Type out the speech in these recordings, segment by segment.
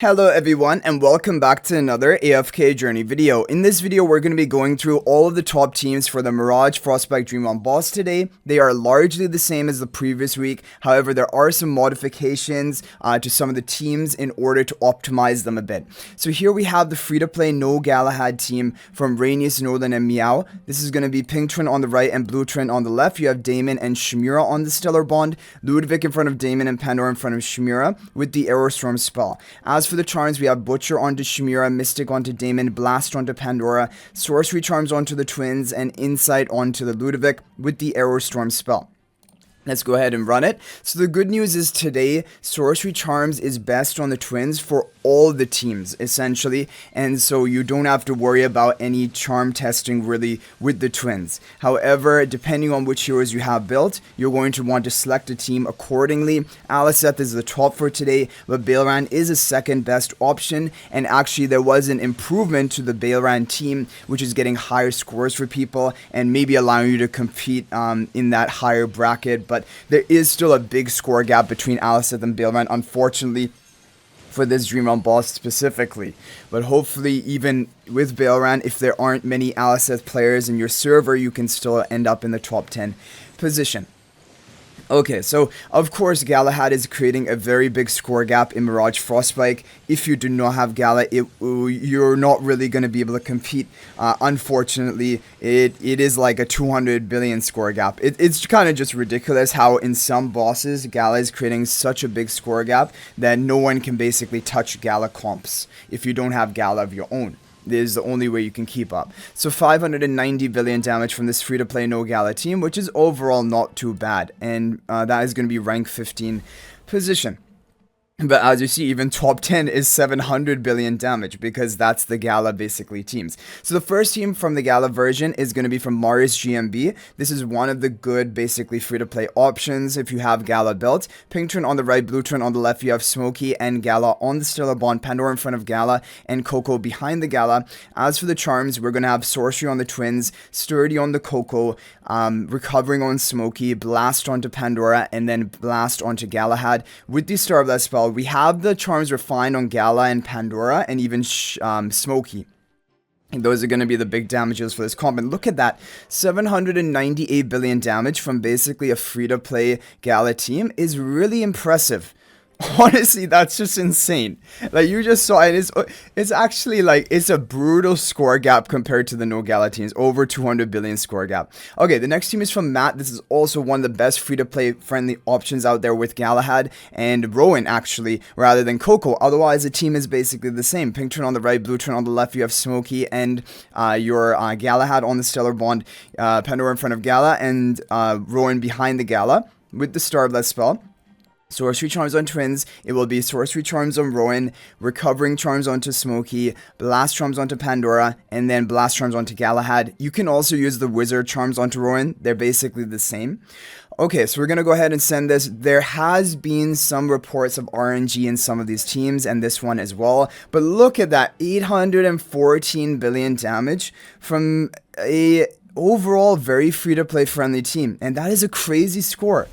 Hello everyone and welcome back to another AFK journey video. In this video we're going to be going through all of the top teams for the Mirage Frostspike Dream On boss today. They are largely the same as the previous week, however there are some modifications to some of the teams in order to optimize them a bit. So here we have the free-to-play No-Galahad team from Rainius, Nolan and Meow. This is going to be Pink Twin on the right and Blue Twin on the left. You have Damon and Shimura on the Stellar Bond, Ludwig in front of Damon and Pandora in front of Shimura with the Aerostorm spell. As for the charms, we have Butcher onto Shimura, Mystic onto Damon, Blast onto Pandora, Sorcery Charms onto the Twins, and Insight onto the Ludovic with the Aerostorm spell. Let's go ahead and run it. So the good news is today, Sorcery Charms is best on the Twins for all the teams, essentially. And so you don't have to worry about any charm testing really with the Twins. However, depending on which heroes you have built, you're going to want to select a team accordingly. Aliceth is the top for today, but Baelran is a second best option. And actually, there was an improvement to the Baelran team, which is getting higher scores for people and maybe allowing you to compete in that higher bracket. But there is still a big score gap between Aliceth and Baelran, unfortunately, for this Dream On boss specifically. But hopefully, even with Baelran, if there aren't many Aliceth players in your server, you can still end up in the top 10 position. Okay, so of course Galahad is creating a very big score gap in Mirage Frostspike. If you do not have Gala, you're not really going to be able to compete. Unfortunately, it is like a 200 billion score gap. It's kind of just ridiculous how in some bosses Gala is creating such a big score gap that no one can basically touch Gala comps if you don't have Gala of your own. This is the only way you can keep up. So 590 billion damage from this free-to-play No-Gala team, which is overall not too bad. And that is going to be rank 15 position. But as you see, even top 10 is 700 billion damage because that's the Gala basically teams. So the first team from the Gala version is going to be from Marius GMB. This is one of the good basically free-to-play options if you have Gala built. Pink Twin on the right, Blue Twin on the left. You have Smokey and Gala on the Stellar Bond, Pandora in front of Gala, and Koko behind the Gala. As for the charms, we're going to have Sorcery on the Twins, Sturdy on the Koko, Recovering on Smokey, Blast onto Pandora, and then Blast onto Galahad. With the Starblast spell, we have the charms refined on Gala and Pandora and even Smokey. And those are going to be the big damages for this comp. And look at that, 798 billion damage from basically a free-to-play Gala team is really impressive. Honestly, that's just insane. Like, you just saw it. It's actually like, it's a brutal score gap compared to the No-Gala teams. Over 200 billion score gap. Okay, the next team is from Matt. This is also one of the best free-to-play friendly options out there with Galahad and Rowan, actually, rather than Koko. Otherwise, the team is basically the same. Pink Twin on the right, Blue Twin on the left. You have Smokey and your Galahad on the Stellar Bond, Pandora in front of Gala, and Rowan behind the Gala with the Starblast spell. Sorcery Charms on Twins, it will be Sorcery Charms on Rowan, Recovering Charms onto Smokey, Blast Charms onto Pandora, and then Blast Charms onto Galahad. You can also use the Wizard Charms onto Rowan. They're basically the same. Okay, so we're going to go ahead and send this. There has been some reports of RNG in some of these teams, and this one as well. But look at that, 814 billion damage from a overall very free-to-play friendly team. And that is a crazy score.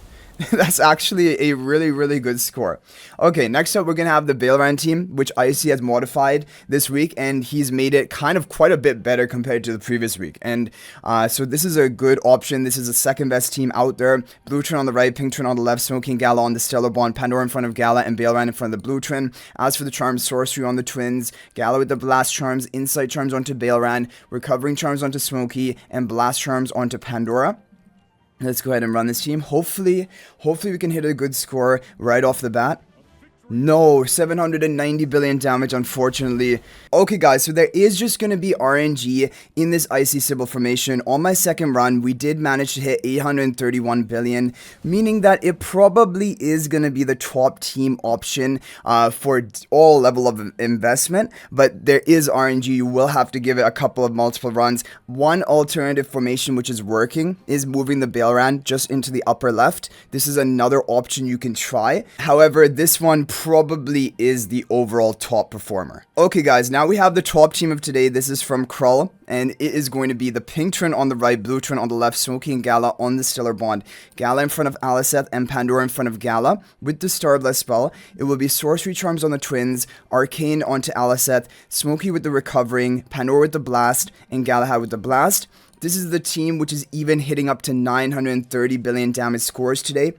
That's actually a really, really good score. Okay, next up, we're going to have the Baelran team, which Icy has modified this week, and he's made it kind of quite a bit better compared to the previous week. And so this is a good option. This is the second best team out there. Blue Twin on the right, Pink Twin on the left, Smoking Gala on the Stellar Bond, Pandora in front of Gala, and Baelran in front of the Blue Twin. As for the charms, Sorcery on the Twins, Gala with the Blast Charms, Insight Charms onto Baelran, Recovering Charms onto Smokey, and Blast Charms onto Pandora. Let's go ahead and run this team. Hopefully we can hit a good score right off the bat. No, 790 billion damage, unfortunately. Okay, guys, so there is just going to be RNG in this Icy Sybil formation. On my second run, we did manage to hit 831 billion, meaning that it probably is going to be the top team option for all level of investment, but there is RNG. You will have to give it a couple of multiple runs. One alternative formation which is working is moving the Baelran just into the upper left. This is another option you can try. However, this one probably is the overall top performer. Okay guys, now we have the top team of today. This is from Krull, and it is going to be the pink twin on the right, blue twin on the left, Smokey and Gala on the Stellar Bond. Gala in front of Aliceth and Pandora in front of Gala. With the Starbless spell, it will be Sorcery Charms on the twins, Arcane onto Aliceth, Smokey with the Recovering, Pandora with the Blast, and Galahad with the Blast. This is the team which is even hitting up to 930 billion damage scores today.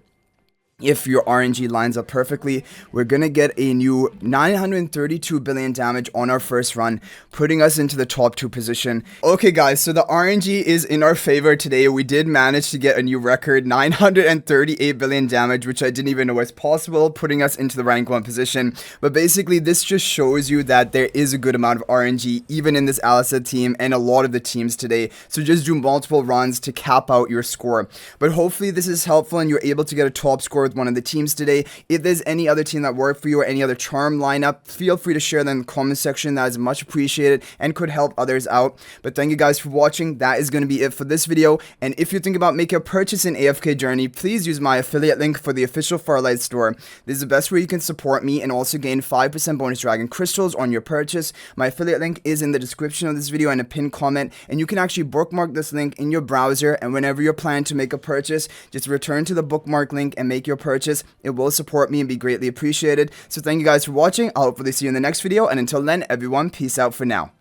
If your RNG lines up perfectly, we're gonna get a new 932 billion damage on our first run, putting us into the top 2 position. Okay guys, so the RNG is in our favor today. We did manage to get a new record, 938 billion damage, which I didn't even know was possible, putting us into the rank 1 position. But basically, this just shows you that there is a good amount of RNG, even in this Aliceth team and a lot of the teams today. So just do multiple runs to cap out your score. But hopefully this is helpful and you're able to get a top score with one of the teams today. If there's any other team that worked for you or any other charm lineup, feel free to share them in the comment section. That is much appreciated and could help others out. But thank you guys for watching. That is going to be it for this video. And if you think about making a purchase in AFK Journey, please use my affiliate link for the official Farlight store. This is the best way you can support me and also gain 5% bonus dragon crystals on your purchase. My affiliate link is in the description of this video and a pinned comment, and you can actually bookmark this link in your browser, and whenever you're planning to make a purchase, just return to the bookmark link and make your purchase. It will support me and be greatly appreciated. So thank you guys for watching. I'll hopefully see you in the next video, and until then, everyone, peace out for now.